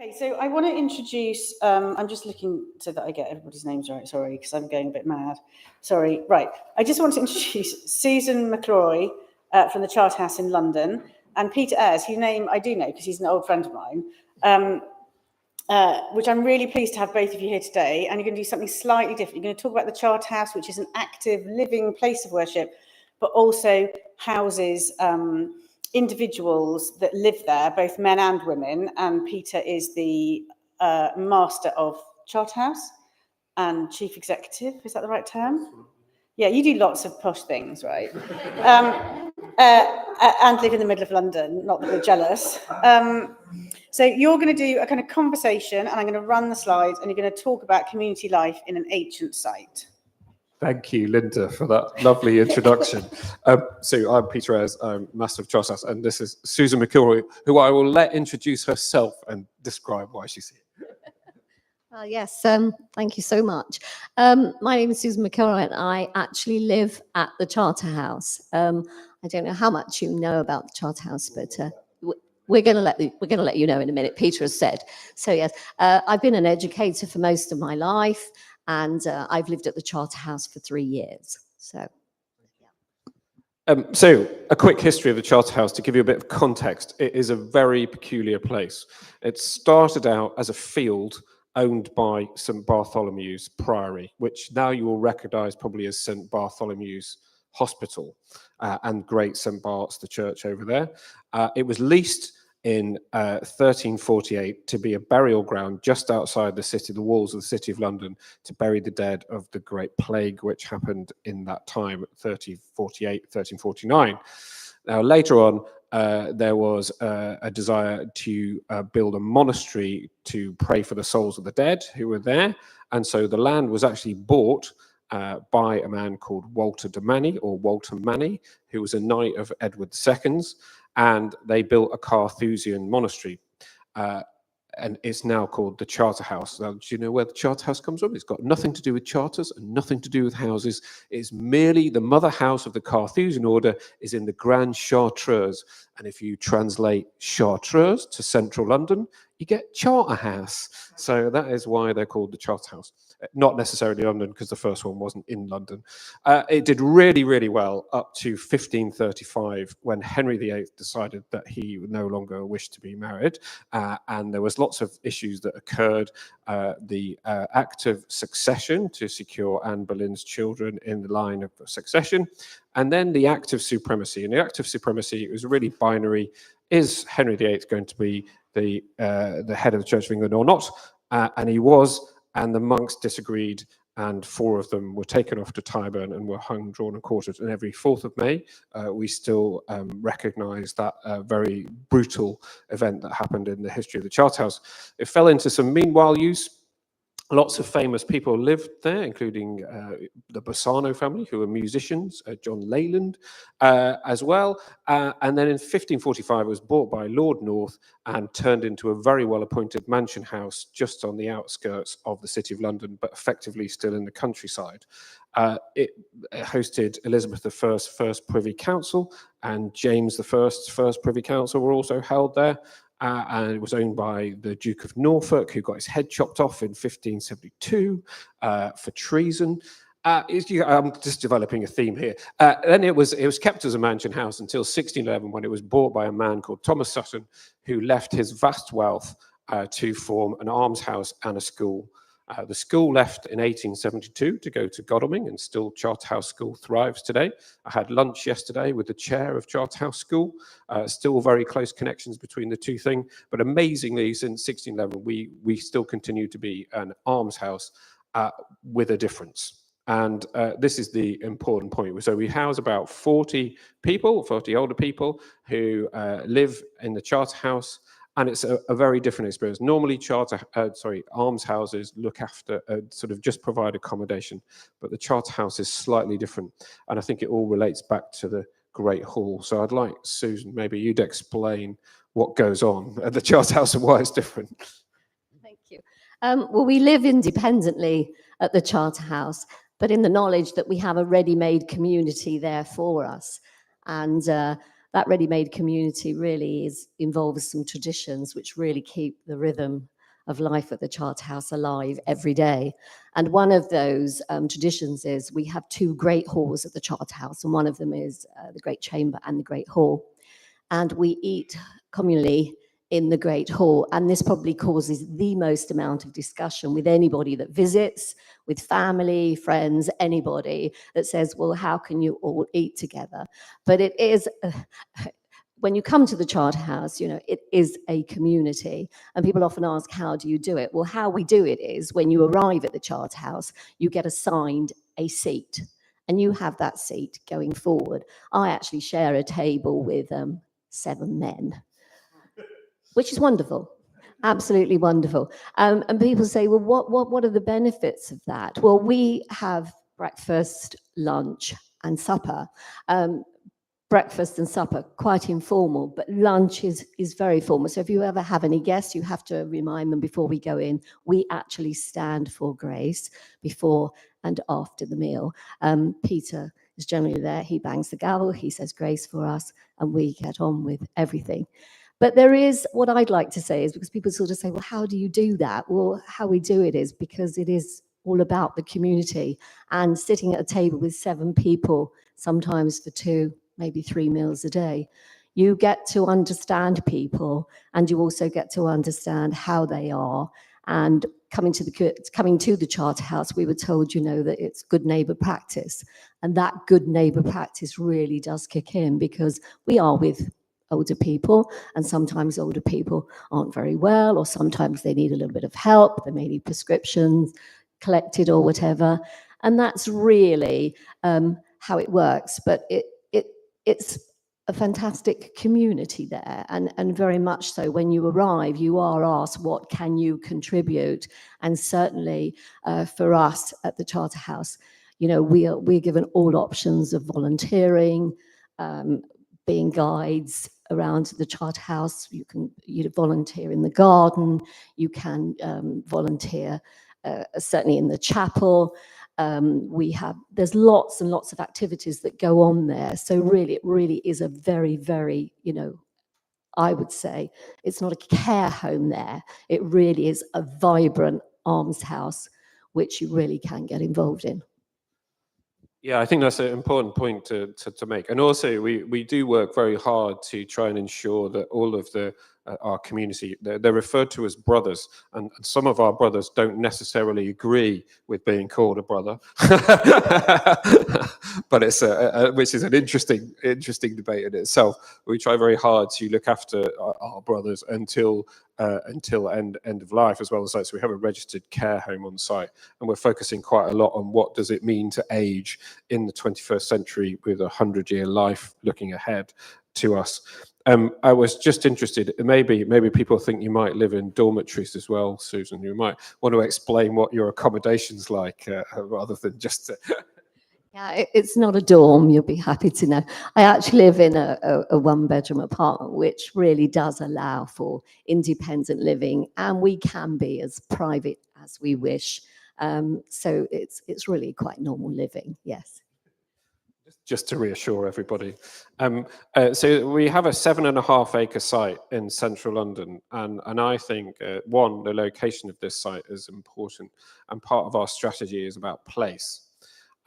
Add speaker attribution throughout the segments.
Speaker 1: Okay, so I want to introduce, I'm just looking so that I get everybody's names right, sorry, because I'm going a bit mad. Sorry, right. I just want to introduce Susan McIlroy from the Charterhouse in London, and Peter Aiers, whose name I do know because he's an old friend of mine, which I'm really pleased to have both of you here today. And you're going to do something slightly different. You're going to talk about the Charterhouse, which is an active, living place of worship, but also houses individuals that live there, both men and women, and Peter is the master of Charterhouse and chief executive. Is that the right term? Yeah, you do lots of posh things, right? And live in the middle of London, not that we're jealous. So you're going to do a kind of conversation, and I'm going to run the slides, and you're going to talk about community life in an ancient site.
Speaker 2: Thank you, Linda, for that lovely introduction. So I'm Peter Aiers, I'm Master of Charterhouse, and this is Susan McIlroy, who I will let introduce herself and describe why she's here.
Speaker 3: Yes, thank you so much. My name is Susan McIlroy, and I actually live at the Charterhouse. I don't know how much you know about the Charterhouse, but we're going to let you know in a minute. Peter has said so. Yes, I've been an educator for most of my life. And I've lived at the Charterhouse for 3 years. So
Speaker 2: a quick history of the Charterhouse to give you a bit of context. It is a very peculiar place. It started out as a field owned by St Bartholomew's Priory, which now you will recognise probably as St Bartholomew's Hospital and Great St Bart's, the church over there. It was leased in 1348 to be a burial ground just outside the city, the walls of the City of London, to bury the dead of the Great Plague, which happened in that time, 1348, 1349. Now, later on, there was a desire to build a monastery to pray for the souls of the dead who were there. And so the land was actually bought by a man called Walter de Manny, or Walter Manny, who was a knight of Edward II's. And they built a Carthusian monastery, and it's now called the Charterhouse. Now, do you know where the Charterhouse comes from? It's got nothing to do with charters and nothing to do with houses. It's merely the mother house of the Carthusian order is in the Grand Chartreuse. And if you translate Chartreuse to central London, you get Charterhouse. So that is why they're called the Charterhouse. Not necessarily London, because the first one wasn't in London. It did really, really well up to 1535, when Henry VIII decided that he no longer wished to be married. And there was lots of issues that occurred. The Act of Succession to secure Anne Boleyn's children in the line of succession. And then the Act of Supremacy. And the Act of Supremacy, it was really binary. Is Henry VIII going to be the head of the Church of England or not? And he was. And the monks disagreed, and 4 of them were taken off to Tyburn and were hung, drawn and quartered. And every 4th of May, we still recognise that very brutal event that happened in the history of the Charterhouse. It fell into some meanwhile use. Lots of famous people lived there, including the Bassano family, who were musicians, John Leyland as well. And then in 1545, it was bought by Lord North and turned into a very well-appointed mansion house just on the outskirts of the City of London, but effectively still in the countryside. It hosted Elizabeth I's first Privy Council, and James I's first Privy Council were also held there. And it was owned by the Duke of Norfolk, who got his head chopped off in 1572 for treason. I'm just developing a theme here. Then it was kept as a mansion house until 1611, when it was bought by a man called Thomas Sutton, who left his vast wealth to form an almshouse and a school. The school left in 1872 to go to Godalming, and still Charterhouse School thrives today. I had lunch yesterday with the chair of Charterhouse School. Still very close connections between the two things, but amazingly, since 1611, we still continue to be an almshouse with a difference. And this is the important point. So we house about 40 people, 40 older people who live in the Charterhouse. And it's a very different experience. Normally, almshouses look after, sort of just provide accommodation, but the Charterhouse is slightly different. And I think it all relates back to the Great Hall. So I'd like, Susan, maybe you'd explain what goes on at the Charterhouse and why it's different.
Speaker 3: Thank you. Well, we live independently at the Charterhouse, but in the knowledge that we have a ready-made community there for us. And that ready-made community really involves some traditions which really keep the rhythm of life at the Charterhouse alive every day. And one of those traditions is we have two great halls at the Charterhouse, and one of them is the Great Chamber and the Great Hall. And we eat communally in the Great Hall, and this probably causes the most amount of discussion with anybody that visits, with family, friends, anybody that says, well, how can you all eat together? But it is, when you come to the Charterhouse, you know, it is a community, and people often ask, how do you do it? Well, how we do it is when you arrive at the Charterhouse, you get assigned a seat, and you have that seat going forward. I actually share a table with 7 men, which is wonderful, absolutely wonderful. And people say, well, what are the benefits of that? Well, we have breakfast, lunch, and supper. Breakfast and supper, quite informal, but lunch is very formal. So if you ever have any guests, you have to remind them before we go in, we actually stand for grace before and after the meal. Peter is generally there, he bangs the gavel, he says grace for us, and we get on with everything. But there is, what I'd like to say is, because people sort of say, well, how do you do that? Well, how we do it is because it is all about the community, and sitting at a table with 7 people, sometimes for 2, maybe 3 meals a day. You get to understand people, and you also get to understand how they are. And coming to the Charterhouse, we were told, you know, that it's good neighbour practice. And that good neighbour practice really does kick in, because we are with older people, and sometimes older people aren't very well, or sometimes they need a little bit of help. They may need prescriptions collected or whatever. And that's really how it works. But it's a fantastic community there, and very much so. When you arrive, you are asked, what can you contribute? And certainly for us at the Charterhouse, you know, we're given all options of volunteering, being guides around the Charterhouse. You can volunteer in the garden, you can volunteer certainly in the chapel. There's lots and lots of activities that go on there. So really, it really is a very, very, you know, I would say it's not a care home there. It really is a vibrant almshouse, which you really can get involved in.
Speaker 2: Yeah, I think that's an important point to make. And also, we do work very hard to try and ensure that all of our community, they're referred to as brothers, and some of our brothers don't necessarily agree with being called a brother, but it's which is an interesting debate in itself. We try very hard to look after our brothers until end of life as well as site. So we have a registered care home on site, and we're focusing quite a lot on what does it mean to age in the 21st century with a 100-year life looking ahead to us. I was just interested, maybe people think you might live in dormitories as well, Susan. You might want to explain what your accommodation's like, rather than just...
Speaker 3: Yeah, it's not a dorm, you'll be happy to know. I actually live in a 1-bedroom apartment, which really does allow for independent living, and we can be as private as we wish. So it's really quite normal living, yes.
Speaker 2: Just to reassure everybody. So we have a 7.5-acre site in central London, and I think, one, the location of this site is important, and part of our strategy is about place.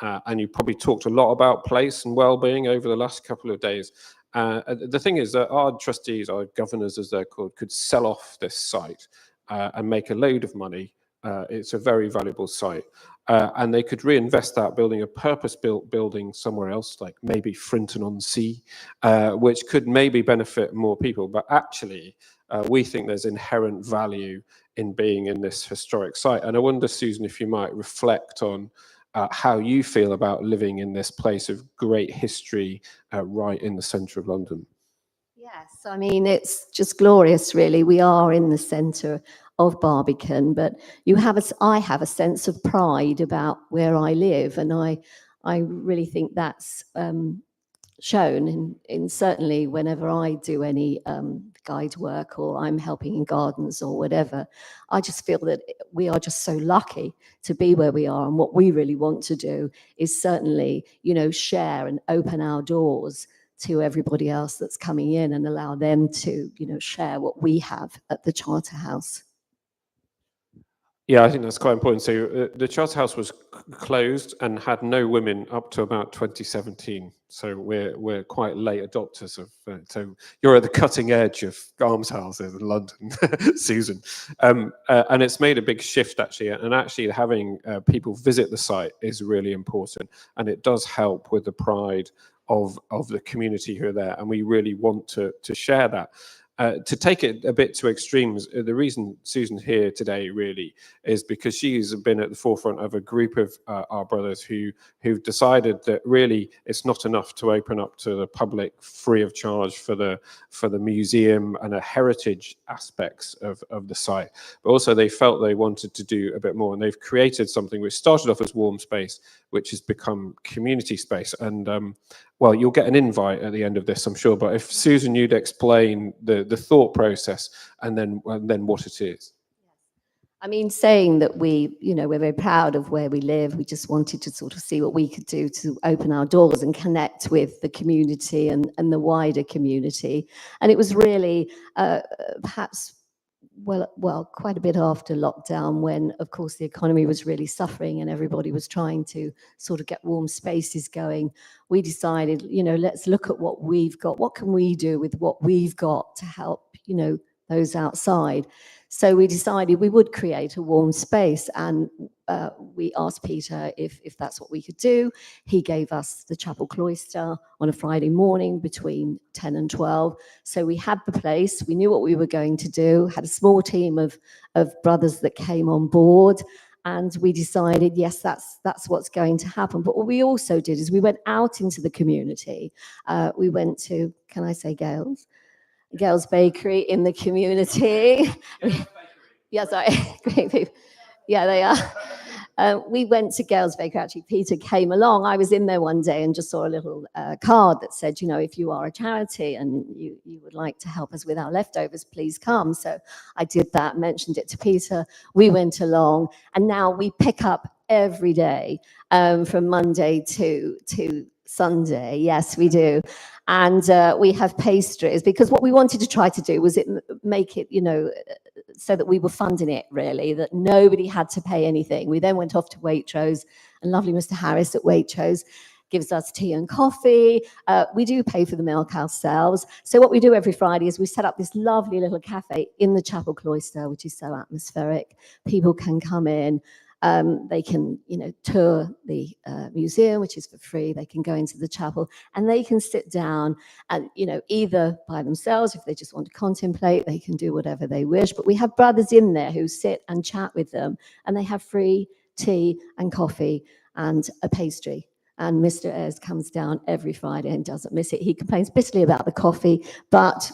Speaker 2: And you probably talked a lot about place and well-being over the last couple of days. The thing is that our trustees, our governors as they're called, could sell off this site and make a load of money. It's a very valuable site. And they could reinvest that building a purpose-built building somewhere else, like maybe Frinton-on-Sea, which could maybe benefit more people. But actually, we think there's inherent value in being in this historic site. And I wonder, Susan, if you might reflect on how you feel about living in this place of great history right in the centre of London.
Speaker 3: Yes, I mean, it's just glorious, really. We are in the centre of Barbican, but I have a sense of pride about where I live, and I really think that's shown in certainly whenever I do any guide work, or I'm helping in gardens or whatever. I just feel that we are just so lucky to be where we are, and what we really want to do is certainly, you know, share and open our doors to everybody else that's coming in and allow them to, share what we have at the Charterhouse.
Speaker 2: Yeah, I think that's quite important. So the Charterhouse was closed and had no women up to about 2017. So we're quite late adopters of. So you're at the cutting edge of almshouses in London, Susan, and it's made a big shift actually. And actually, having people visit the site is really important, and it does help with the pride of the community who are there. And we really want to share that. To take it a bit to extremes, the reason Susan's here today really is because she's been at the forefront of a group of our brothers who've decided that really it's not enough to open up to the public free of charge for the museum and the heritage aspects of the site, but also they felt they wanted to do a bit more, and they've created something which started off as warm space, which has become community space. And well, you'll get an invite at the end of this, I'm sure. But if Susan, you'd explain the thought process and then what it is.
Speaker 3: I mean, saying that we're very proud of where we live. We just wanted to sort of see what we could do to open our doors and connect with the community and the wider community. And it was really perhaps quite a bit after lockdown, when of course the economy was really suffering and everybody was trying to sort of get warm spaces going. We decided, let's look at what we've got. What can we do with what we've got to help, those outside? So we decided we would create a warm space, and we asked Peter if that's what we could do. He gave us the chapel cloister on a Friday morning between 10 and 12. So we had the place, we knew what we were going to do, had a small team of brothers that came on board, and we decided, yes, that's what's going to happen. But what we also did is we went out into the community. We went to, can I say Gales? Gales Bakery in the community. Yeah, sorry. Great people. Yeah, they are. We went to Gales Bakery. Actually, Peter came along. I was in there one day and just saw a little card that said, if you are a charity and you would like to help us with our leftovers, please come. So I did that, mentioned it to Peter. We went along, and now we pick up every day from Monday to Sunday. Yes, we do. And we have pastries, because what we wanted to try to do was make it, so that we were funding it, really, that nobody had to pay anything. We then went off to Waitrose, and lovely Mr. Harris at Waitrose gives us tea and coffee. We do pay for the milk ourselves. So what we do every Friday is we set up this lovely little cafe in the chapel cloister, which is so atmospheric. People can come in. They can, tour the museum, which is for free. They can go into the chapel, and they can sit down and, either by themselves, if they just want to contemplate, they can do whatever they wish. But we have brothers in there who sit and chat with them, and they have free tea and coffee and a pastry. And Mr. Aiers comes down every Friday and doesn't miss it. He complains bitterly about the coffee, but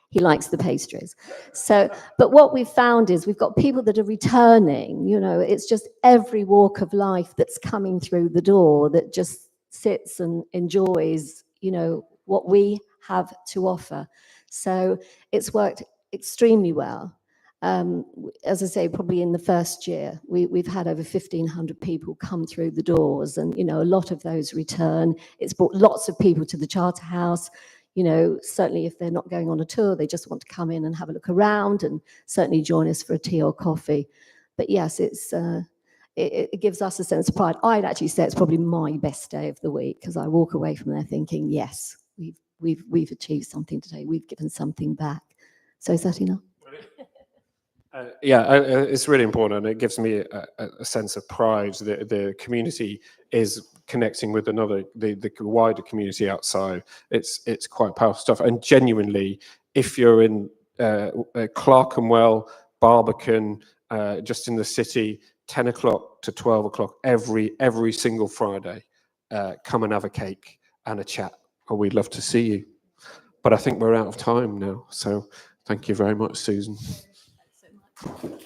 Speaker 3: he likes the pastries. So, but what we've found is we've got people that are returning, it's just every walk of life that's coming through the door that just sits and enjoys, what we have to offer. So it's worked extremely well. As I say, probably in the first year, we've had over 1,500 people come through the doors, and, a lot of those return. It's brought lots of people to the Charterhouse. Certainly if they're not going on a tour, they just want to come in and have a look around, and certainly join us for a tea or coffee. But yes, it gives us a sense of pride. I'd actually say it's probably my best day of the week, because I walk away from there thinking, yes, we've achieved something today. We've given something back. So is that enough?
Speaker 2: It's really important, and it gives me a sense of pride that the community is connecting with the wider community outside. It's quite powerful stuff, and genuinely, if you're in Clerkenwell, Barbican, just in the city, 10 o'clock to 12 o'clock every single Friday, come and have a cake and a chat, and we'd love to see you. But I think we're out of time now, so thank you very much, Susan.
Speaker 3: So much.